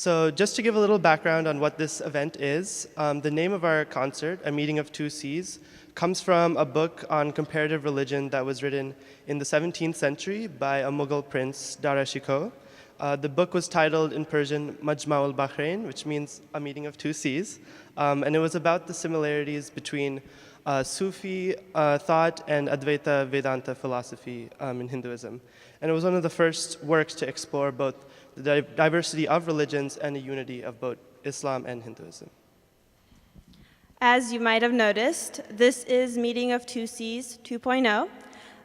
So just to give a little background on what this event is, the name of our concert, A Meeting of Two Seas, comes from a book on comparative religion that was written in the 17th century by a Mughal prince, Dara Shikoh. The book was titled in Persian, Majma' al-Bahrain, which means A Meeting of Two Seas. And it was about the similarities between Sufi thought and Advaita Vedanta philosophy in Hinduism. And it was one of the first works to explore both the diversity of religions and the unity of both Islam and Hinduism. As you might have noticed, this is Meeting of Two Seas 2.0.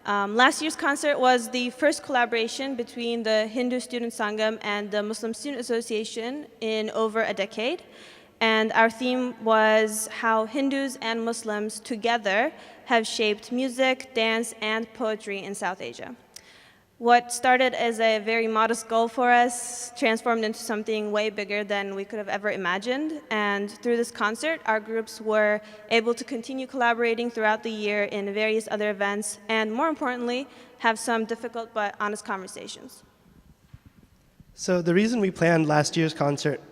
Last year's concert was the first collaboration between the Hindu Student Sangam and the Muslim Student Association in over a decade. And our theme was how Hindus and Muslims together have shaped music, dance, and poetry in South Asia. What started as a very modest goal for us transformed into something way bigger than we could have ever imagined. And through this concert, our groups were able to continue collaborating throughout the year in various other events, and more importantly, have some difficult but honest conversations. So the reason we planned last year's concert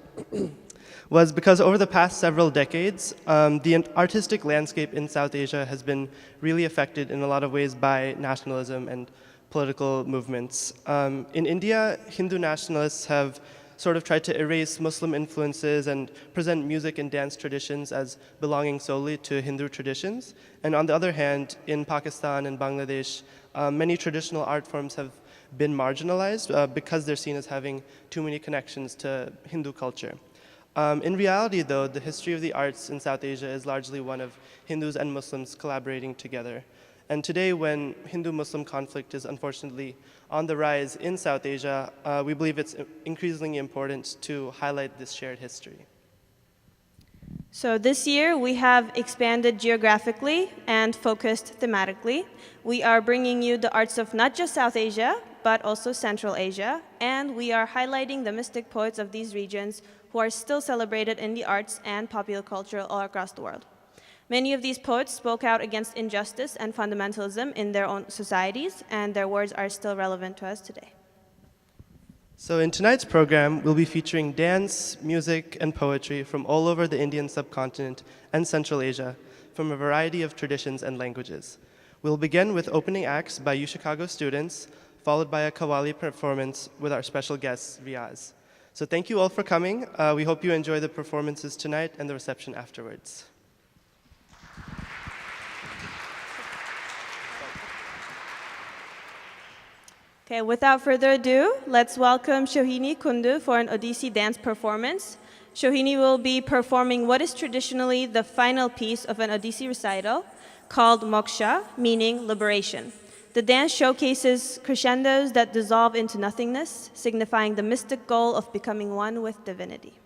was because over the past several decades, the artistic landscape in South Asia has been really affected in a lot of ways by nationalism and political movements. In India, Hindu nationalists have sort of tried to erase Muslim influences and present music and dance traditions as belonging solely to Hindu traditions. And on the other hand, in Pakistan and Bangladesh, many traditional art forms have been marginalized because they're seen as having too many connections to Hindu culture. In reality, though, the history of the arts in South Asia is largely one of Hindus and Muslims collaborating together. And today, when Hindu-Muslim conflict is unfortunately on the rise in South Asia, we believe it's increasingly important to highlight this shared history. So this year, we have expanded geographically and focused thematically. We are bringing you the arts of not just South Asia, but also Central Asia, and we are highlighting the mystic poets of these regions who are still celebrated in the arts and popular culture all across the world. Many of these poets spoke out against injustice and fundamentalism in their own societies, and their words are still relevant to us today. So in tonight's program, we'll be featuring dance, music, and poetry from all over the Indian subcontinent and Central Asia, from a variety of traditions and languages. We'll begin with opening acts by UChicago students, followed by a Qawwali performance with our special guest, Riyaaz. So thank you all for coming. We hope you enjoy the performances tonight and the reception afterwards. Okay, without further ado, let's welcome Shohini Kundu for an Odissi dance performance. Shohini will be performing what is traditionally the final piece of an Odissi recital called Moksha, meaning liberation. The dance showcases crescendos that dissolve into nothingness, signifying the mystic goal of becoming one with divinity.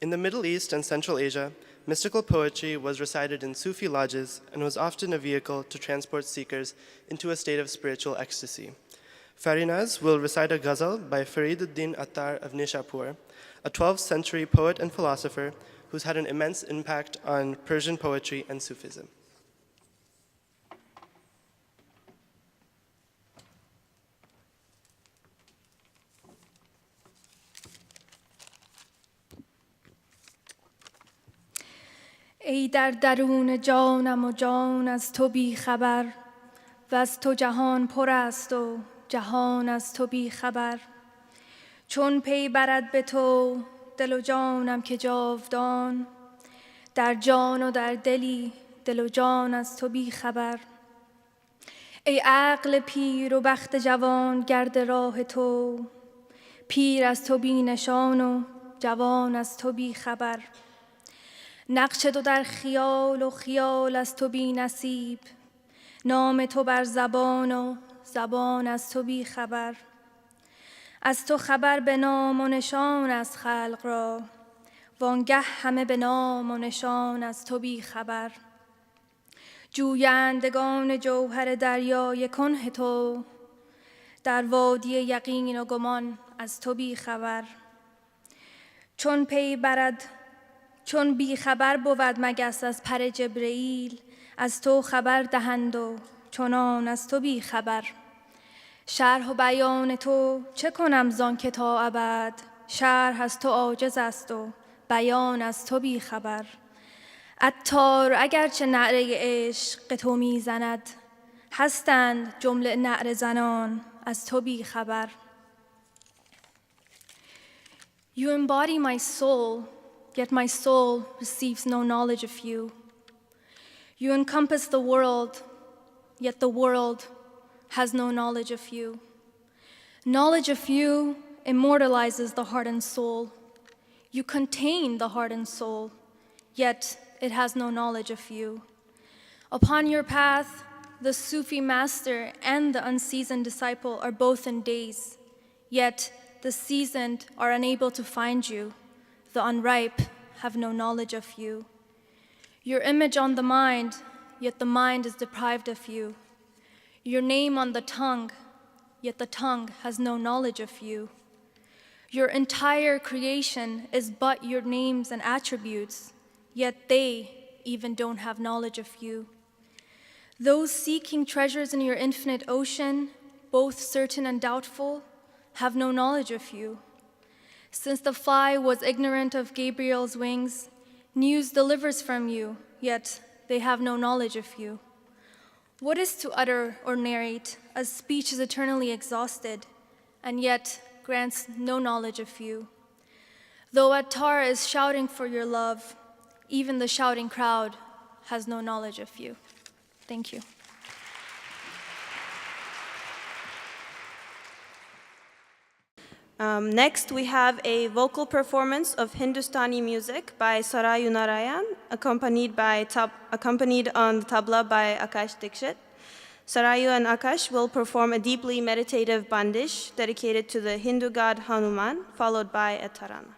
In the Middle East and Central Asia, mystical poetry was recited in Sufi lodges and was often a vehicle to transport seekers into a state of spiritual ecstasy. Farinaz will recite a Ghazal by Farid Attar of Nishapur, a 12th century poet and philosopher who's had an immense impact on Persian poetry and Sufism. ای در درون جانم و جان از تو بی خبر و از تو جهان پر است و جهان از تو بی خبر چون پی برد به تو دل و جانم که جاودان در جان و در دلی دل و جان از تو بی خبر ای عقل پیر و بخت جوان گرد راه تو پیر از تو بی نشان و جوان از تو بی خبر نقش تو در خیال و خیال از تو بی نصیب نام تو بر زبان و زبان از تو بی خبر از تو خبر به نام و نشان از خلق را وانگه همه به نام و نشان از تو بی خبر جویندگان جوهر دریای کنه تو در وادی یقین و گمان از تو بی خبر چون پی برد چون بی خبر بود مگس از پر جبرئیل از تو خبر دهند و چنان از تو بی خبر شرح و بیان تو چه کنم زان که تا ابد شرح از تو عاجز است و بیان از تو بی خبر عطار اگرچه نعره عشق تو می زند هستند جمله نعره زنان از تو بی خبر You embody my soul, yet my soul receives no knowledge of you. You encompass the world, yet the world has no knowledge of you. Knowledge of you immortalizes the heart and soul. You contain the heart and soul, yet it has no knowledge of you. Upon your path, the Sufi master and the unseasoned disciple are both in daze, yet the seasoned are unable to find you. The unripe have no knowledge of you. Your image on the mind, yet the mind is deprived of you. Your name on the tongue, yet the tongue has no knowledge of you. Your entire creation is but your names and attributes, yet they even don't have knowledge of you. Those seeking treasures in your infinite ocean, both certain and doubtful, have no knowledge of you. Since the fly was ignorant of Gabriel's wings, news delivers from you, yet they have no knowledge of you. What is to utter or narrate, as speech is eternally exhausted, and yet grants no knowledge of you? Though Attar is shouting for your love, even the shouting crowd has no knowledge of you. Thank you. Next, we have a vocal performance of Hindustani music by Sarayu Narayan, accompanied on the tabla by Akash Dixit. Sarayu and Akash will perform a deeply meditative Bandish dedicated to the Hindu god Hanuman, followed by a Tarana.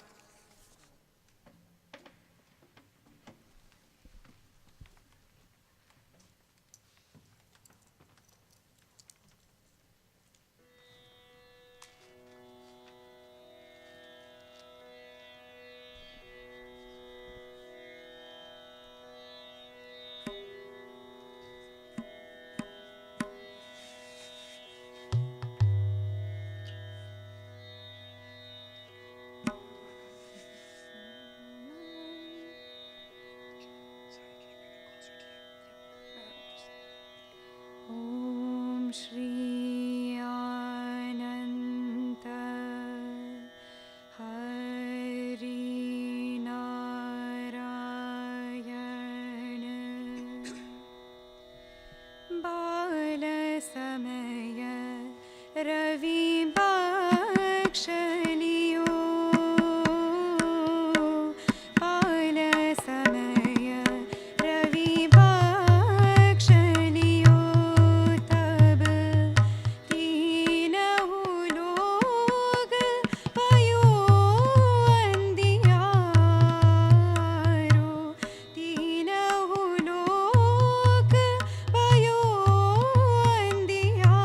Ravi बख्श लियो पाल समय रवि बख्श लियो तब तीनहु लोग भयो अंधियारो तीनहु लोग भयो अंधियारो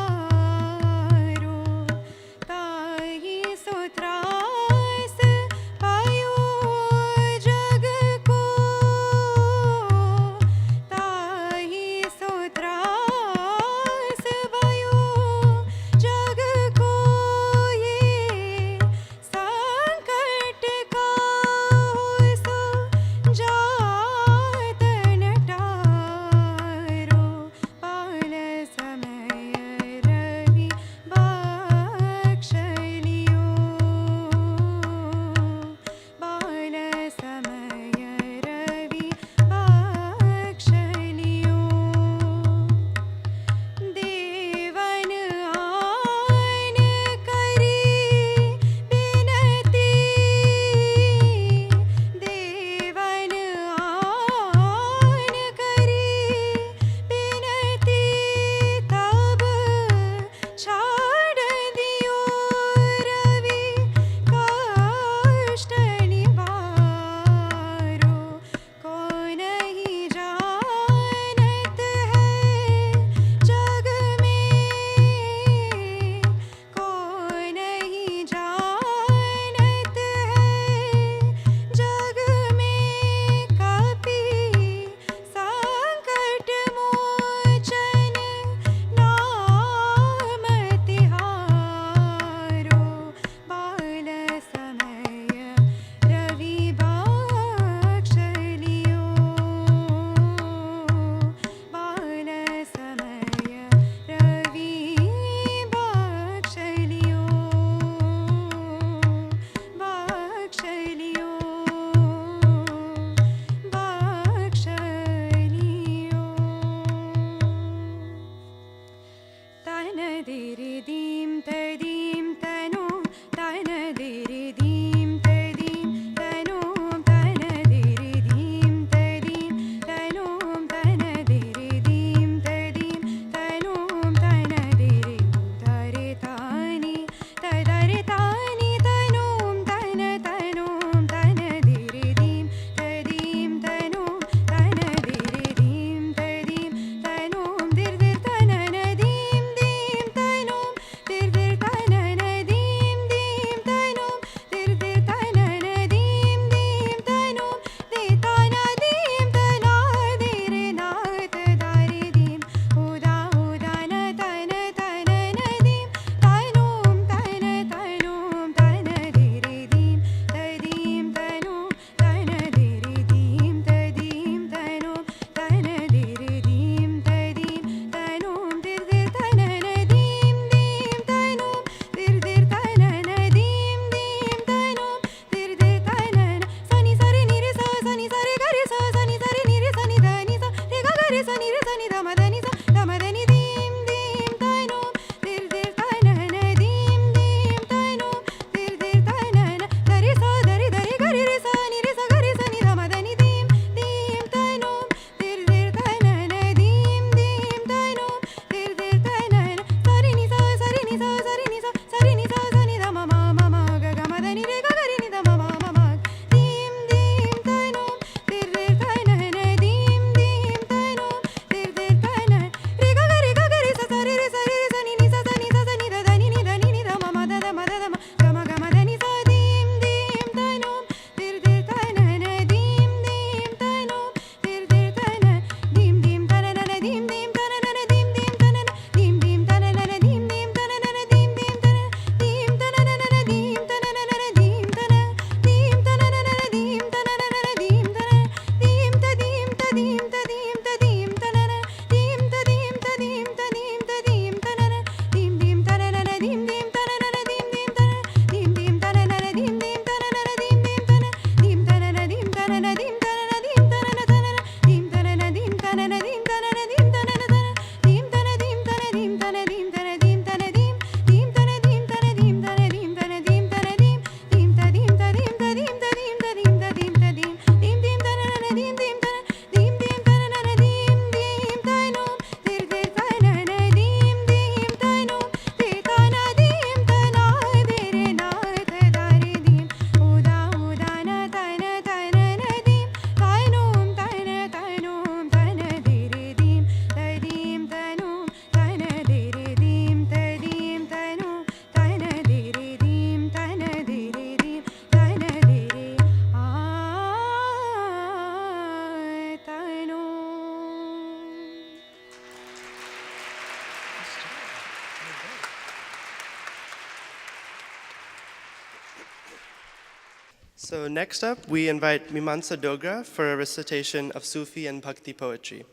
So next up, we invite Mimansa Dogra for a recitation of Sufi and Bhakti poetry.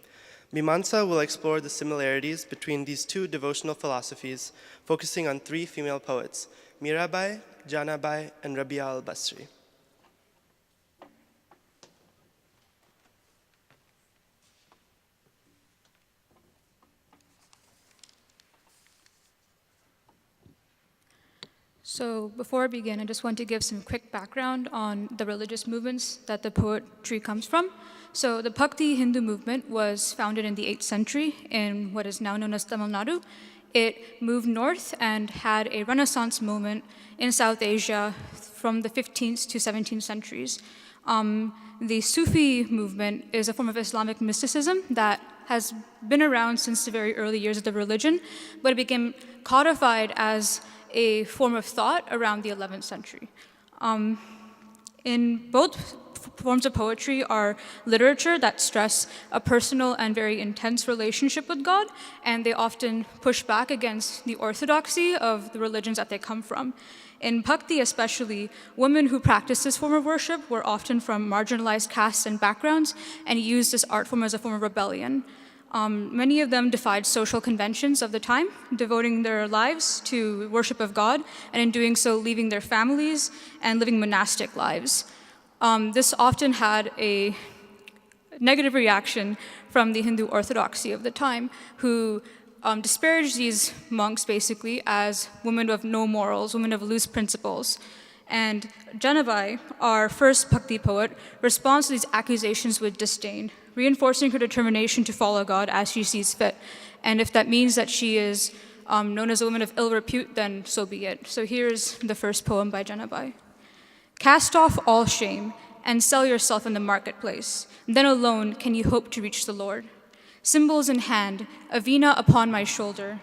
Mimansa will explore the similarities between these two devotional philosophies, focusing on three female poets, Mirabai, Janabai, and Rabia al-Basri. So before I begin, I just want to give some quick background on the religious movements that the poetry comes from. So the Bhakti Hindu movement was founded in the 8th century in what is now known as Tamil Nadu. It moved north and had a Renaissance movement in South Asia from the 15th to 17th centuries. The Sufi movement is a form of Islamic mysticism that has been around since the very early years of the religion, but it became codified as a form of thought around the 11th century. In both forms of poetry are literature that stress a personal and very intense relationship with God, and they often push back against the orthodoxy of the religions that they come from. In Bhakti especially, women who practiced this form of worship were often from marginalized castes and backgrounds and used this art form as a form of rebellion. Many of them defied social conventions of the time, devoting their lives to worship of God, and in doing so, leaving their families and living monastic lives. This often had a negative reaction from the Hindu orthodoxy of the time, who disparaged these monks basically as women of no morals, women of loose principles. And Janabai, our first Bhakti poet, responds to these accusations with disdain, reinforcing her determination to follow God as she sees fit. And if that means that she is known as a woman of ill repute, then so be it. So here's the first poem by Janabai. Cast off all shame and sell yourself in the marketplace. Then alone can you hope to reach the Lord. Cymbals in hand, a veena upon my shoulder.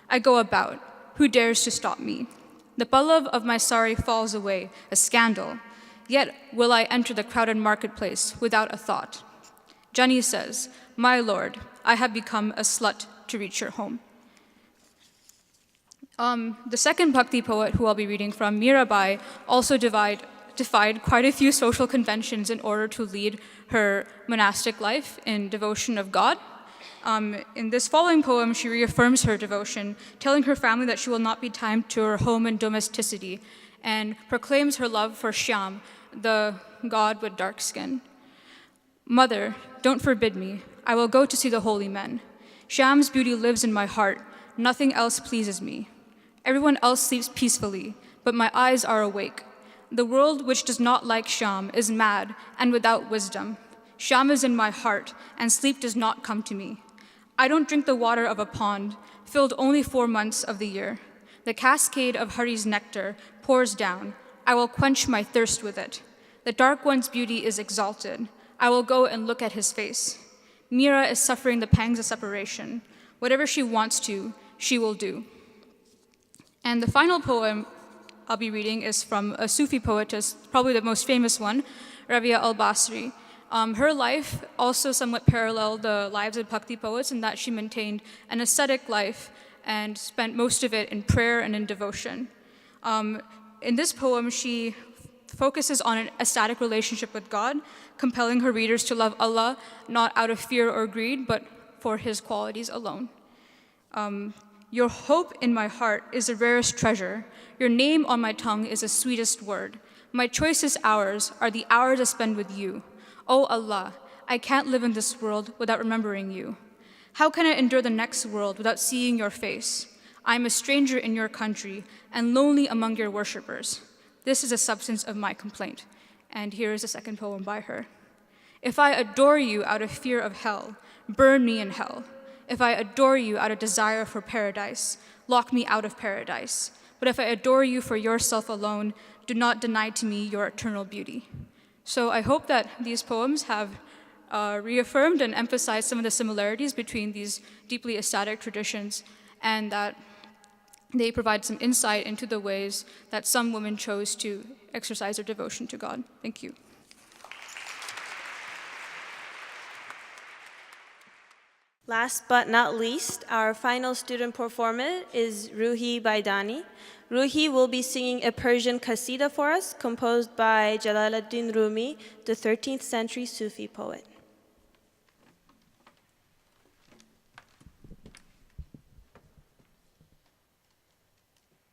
I go about. Who dares to stop me? The pallav of my sari falls away, a scandal. Yet will I enter the crowded marketplace without a thought. Jani says, my lord, I have become a slut to reach your home. The second Bhakti poet who I'll be reading from, Mirabai, also defied quite a few social conventions in order to lead her monastic life in devotion of God. In this following poem, she reaffirms her devotion, telling her family that she will not be tied to her home and domesticity, and proclaims her love for Shyam, the god with dark skin. Mother, don't forbid me. I will go to see the holy men. Shyam's beauty lives in my heart. Nothing else pleases me. Everyone else sleeps peacefully, but my eyes are awake. The world which does not like Shyam is mad and without wisdom. Shyam is in my heart, and sleep does not come to me. I don't drink the water of a pond, filled only 4 months of the year. The cascade of Hari's nectar pours down. I will quench my thirst with it. The dark one's beauty is exalted. I will go and look at his face. Mira is suffering the pangs of separation. Whatever she wants to, she will do. And the final poem I'll be reading is from a Sufi poetess, probably the most famous one, Rabia al-Basri. Her life also somewhat paralleled the lives of Bhakti poets in that she maintained an ascetic life and spent most of it in prayer and in devotion. In this poem, she focuses on an ecstatic relationship with God, compelling her readers to love Allah not out of fear or greed, but for His qualities alone. Your hope in my heart is the rarest treasure. Your name on my tongue is the sweetest word. My choicest hours are the hours I spend with you. Oh Allah, I can't live in this world without remembering you. How can I endure the next world without seeing your face? I am a stranger in your country and lonely among your worshippers. This is the substance of my complaint. And here is the second poem by her. If I adore you out of fear of hell, burn me in hell. If I adore you out of desire for paradise, lock me out of paradise. But if I adore you for yourself alone, do not deny to me your eternal beauty. So I hope that these poems have reaffirmed and emphasized some of the similarities between these deeply ecstatic traditions, and that they provide some insight into the ways that some women chose to exercise their devotion to God. Thank you. Last but not least, our final student performer is Ruhi Baidani. Ruhi will be singing a Persian qasida for us, composed by Jalaluddin Rumi, the 13th century Sufi poet.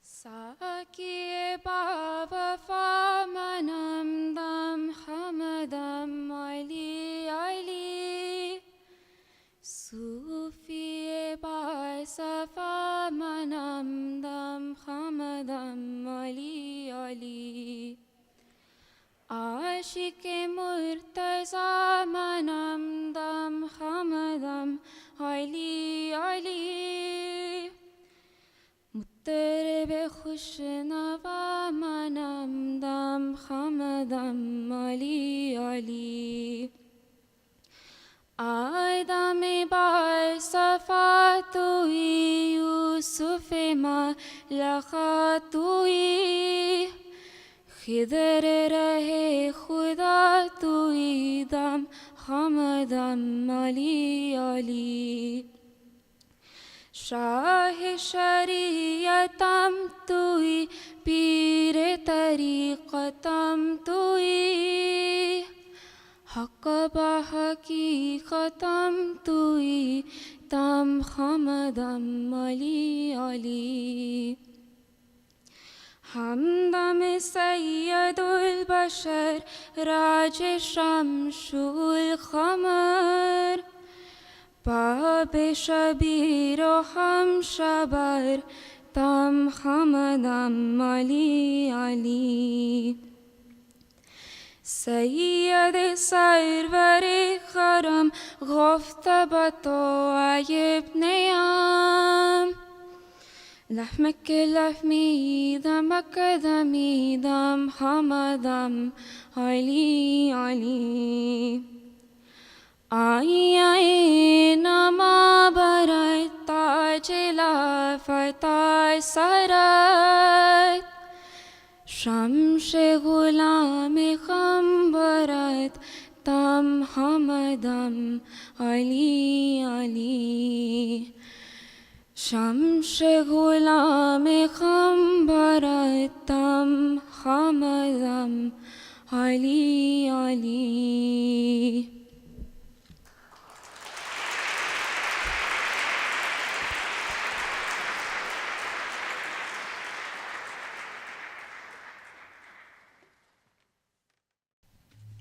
Saki ba wafa manam dam hamadam ali ali Sufi ba safa manam dam hamadam ali ali Ashik murtaza manam dam hamadam ali ali Mutter be khush nawa manam dam hamadam ali ali Aydam bar safa tui Yusuf ma lakha tui Khidr rahe khuda tui dam hamadam ali ali Shah shariyatam tui Pir tariqatam tui Haqq ba haqiqatam tui Tam hamadam ali ali Hamdam sayyidul bashar Raj shamshul khamar Bab shabir o ham shabar Tam hamadam ali ali Sayyid sarvar kharam Ghafta bato ayib niyam Lahmak lahmi damak dami dam hamadam ali ali Ay nama barat tajla fatay sarat Shamsh gulam kham barat tam hamadam ali ali Shamsh gulam kham barat tam hamadam ali ali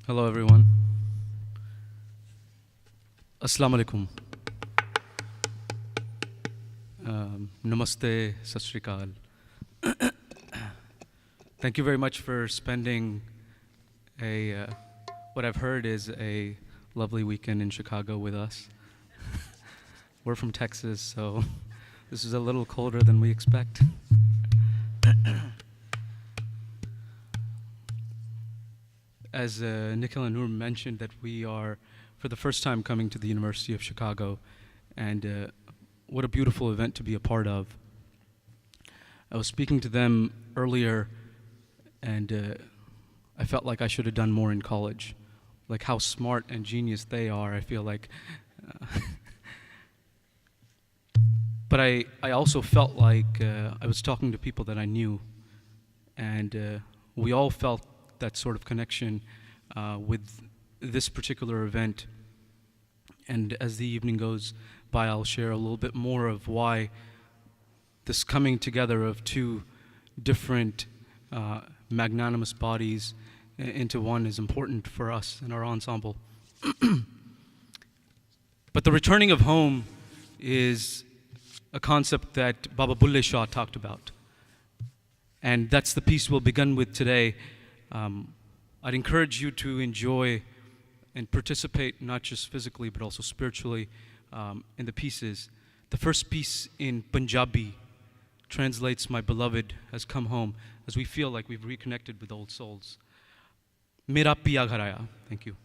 Hello everyone. Assalamu alaikum. Namaste, Sat Shri Akal. Thank you very much for spending what I've heard is a lovely weekend in Chicago with us. We're from Texas, so this is a little colder than we expect. As Nikhil and Noor mentioned, that we are for the first time coming to the University of Chicago, and what a beautiful event to be a part of. I was speaking to them earlier, and I felt like I should have done more in college. Like how smart and genius they are, I feel like. But I also felt like I was talking to people that I knew, and we all felt that sort of connection with this particular event. And as the evening goes by, I'll share a little bit more of why this coming together of two different magnanimous bodies into one is important for us and our ensemble. But the returning of home is a concept that Baba Bulle Shah talked about. And that's the piece we'll begin with today. I'd encourage you to enjoy and participate, not just physically, but also spiritually in the pieces. The first piece in Punjabi translates "My beloved has come home," as we feel like we've reconnected with old souls. Mera piya ghar aaya. Thank you.